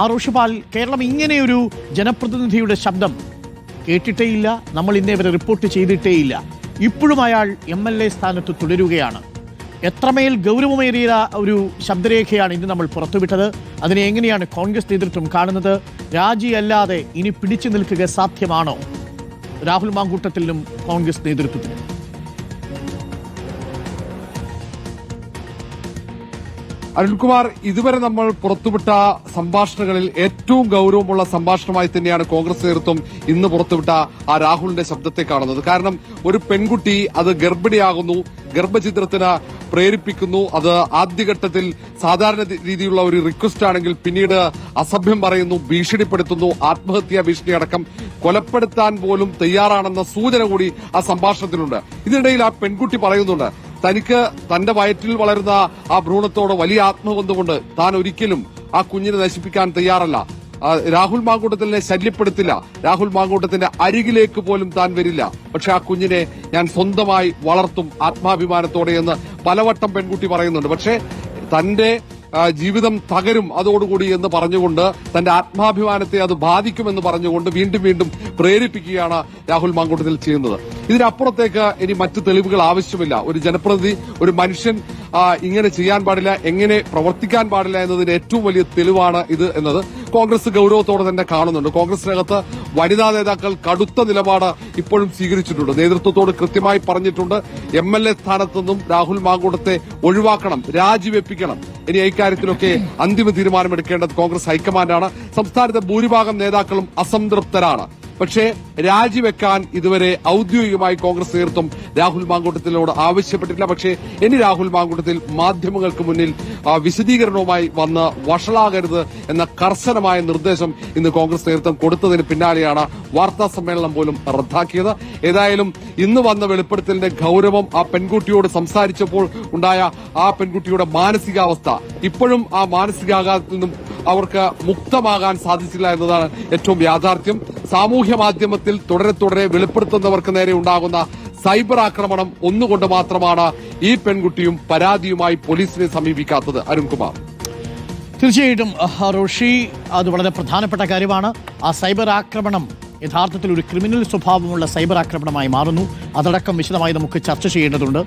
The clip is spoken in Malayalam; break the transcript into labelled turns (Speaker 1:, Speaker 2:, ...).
Speaker 1: ഋഷിപാൽ, കേരളം ഇങ്ങനെയൊരു ജനപ്രതിനിധിയുടെ ശബ്ദം കേട്ടിട്ടേയില്ല, നമ്മൾ ഇന്നേ വരെ റിപ്പോർട്ട് ചെയ്തിട്ടേയില്ല. ഇപ്പോഴും അയാൾ MLA സ്ഥാനത്ത് തുടരുകയാണ്. എത്രമേൽ ഗൗരവമേറിയ ഒരു ശബ്ദരേഖയാണ് ഇന്ന് നമ്മൾ പുറത്തുവിട്ടത്. അതിനെ എങ്ങനെയാണ് കോൺഗ്രസ് നേതൃത്വം കാണുന്നത്? രാജിയല്ലാതെ ഇനി പിടിച്ചു നിൽക്കുക സാധ്യമാണോ രാഹുൽ മാങ്കൂട്ടത്തിലും കോൺഗ്രസ് നേതൃത്വത്തിനും?
Speaker 2: അരുൺകുമാർ, ഇതുവരെ നമ്മൾ പുറത്തുവിട്ട സംഭാഷണങ്ങളിൽ ഏറ്റവും ഗൗരവമുള്ള സംഭാഷണമായി തന്നെയാണ് കോൺഗ്രസ് നേതൃത്വം ഇന്ന് പുറത്തുവിട്ട ആ രാഹുലിന്റെ ശബ്ദത്തെ കാണുന്നത്. കാരണം ഒരു പെൺകുട്ടി അത് ഗർഭിണിയാകുന്നു, ഗർഭചിത്രത്തിന് പ്രേരിപ്പിക്കുന്നു. അത് ആദ്യഘട്ടത്തിൽ സാധാരണ രീതിയിലുള്ള ഒരു റിക്വസ്റ്റ് ആണെങ്കിൽ പിന്നീട് അസഭ്യം പറയുന്നു, ഭീഷണിപ്പെടുത്തുന്നു, ആത്മഹത്യാ ഭീഷണി അടക്കം കൊലപ്പെടുത്താൻ പോലും തയ്യാറാണെന്ന സൂചന കൂടി ആ സംഭാഷണത്തിലുണ്ട്. ഇതിനിടയിൽ ആ പെൺകുട്ടി പറയുന്നുണ്ട്, തനിക്ക് തന്റെ വയറ്റിൽ വളരുന്ന ആ ഭ്രൂണത്തോട് വലിയ ആത്മബന്ധമുണ്ട്, താൻ ഒരിക്കലും ആ കുഞ്ഞിനെ നശിപ്പിക്കാൻ തയ്യാറല്ല, രാഹുൽ മാങ്കൂട്ടത്തിനെ ശല്യപ്പെടുത്തില്ല, രാഹുൽ മാങ്കൂട്ടത്തിന്റെ അരികിലേക്ക് പോലും താൻ വരില്ല, പക്ഷെ ആ കുഞ്ഞിനെ ഞാൻ സ്വന്തമായി വളർത്തും ആത്മാഭിമാനത്തോടെ എന്ന് പലവട്ടം പെൺകുട്ടി പറയുന്നുണ്ട്. പക്ഷേ തന്റെ ജീവിതം തകരും അതോടുകൂടി എന്ന് പറഞ്ഞുകൊണ്ട്, തന്റെ ആത്മാഭിമാനത്തെ അത് ബാധിക്കുമെന്ന് പറഞ്ഞുകൊണ്ട് വീണ്ടും വീണ്ടും പ്രേരിപ്പിക്കുകയാണ് രാഹുൽ മാങ്കൂട്ടത്തിൽ ചെയ്യുന്നത്. ഇതിനപ്പുറത്തേക്ക് ഇനി മറ്റു തെളിവുകൾ ആവശ്യമില്ല. ഒരു ജനപ്രതിനിധി, ഒരു മനുഷ്യൻ ഇങ്ങനെ ചെയ്യാൻ പാടില്ല, എങ്ങനെ പ്രവർത്തിക്കാൻ പാടില്ല എന്നതിന് ഏറ്റവും വലിയ തെളിവാണ് ഇത് എന്നത് കോൺഗ്രസ് ഗൌരവത്തോടെ തന്നെ കാണുന്നുണ്ട്. കോൺഗ്രസിനകത്ത് വനിതാ നേതാക്കൾ കടുത്ത നിലപാട് ഇപ്പോഴും സ്വീകരിച്ചിട്ടുണ്ട്. നേതൃത്വത്തോട് കൃത്യമായി പറഞ്ഞിട്ടുണ്ട്, MLA സ്ഥാനത്തു നിന്നും രാഹുൽ മാങ്കൂട്ടത്തെ ഒഴിവാക്കണം, രാജിവെപ്പിക്കണം. ഇനി ഇക്കാര്യത്തിലൊക്കെ അന്തിമ തീരുമാനമെടുക്കേണ്ടത് കോൺഗ്രസ് ഹൈക്കമാൻഡാണ്. സംസ്ഥാനത്തെ ഭൂരിഭാഗം നേതാക്കളും അസംതൃപ്തരാണ്. പക്ഷേ രാജിവെക്കാൻ ഇതുവരെ ഔദ്യോഗികമായി കോൺഗ്രസ് നേതൃത്വം രാഹുൽ മാങ്കൂട്ടത്തിനോട് ആവശ്യപ്പെട്ടിട്ടില്ല. പക്ഷേ ഇനി രാഹുൽ മാങ്കൂട്ടത്തിൽ മാധ്യമങ്ങൾക്ക് മുന്നിൽ വിശദീകരണവുമായി വന്ന് വഷളാകരുത് എന്ന കർശനമായ നിർദ്ദേശം ഇന്ന് കോൺഗ്രസ് നേതൃത്വം കൊടുത്തതിന് പിന്നാലെയാണ് വാർത്താ സമ്മേളനം പോലും റദ്ദാക്കിയത്. ഏതായാലും ഇന്ന് വന്ന വെളിപ്പെടുത്തലിന്റെ ഗൌരവം, ആ പെൺകുട്ടിയോട് സംസാരിച്ചപ്പോൾ ഉണ്ടായ ആ പെൺകുട്ടിയുടെ മാനസികാവസ്ഥ, ഇപ്പോഴും ആ മാനസികാഘാതത്തിൽ നിന്നും അവർക്ക് മുക്തമാകാൻ സാധിച്ചില്ല എന്നതാണ് ഏറ്റവും യാഥാർത്ഥ്യം. സാമൂഹ്യ മാധ്യമത്തിൽ തുടരെ വെളിപ്പെടുത്തുന്നവർക്ക് നേരെ ഉണ്ടാകുന്ന സൈബർ ആക്രമണം ഒന്നുകൊണ്ട് മാത്രമാണ് ഈ പെൺകുട്ടിയും പരാതിയുമായി പോലീസിനെ സമീപിക്കാത്തത്. അരുൺകുമാർ,
Speaker 1: തീർച്ചയായിട്ടും ഋഷി, അത് വളരെ പ്രധാനപ്പെട്ട കാര്യമാണ്. ആ സൈബർ ആക്രമണം യഥാർത്ഥത്തിൽ ഒരു ക്രിമിനൽ സ്വഭാവമുള്ള സൈബർ ആക്രമണമായി മാറുന്നു. അതടക്കം വിശദമായി നമുക്ക് ചർച്ച ചെയ്യേണ്ടതുണ്ട്.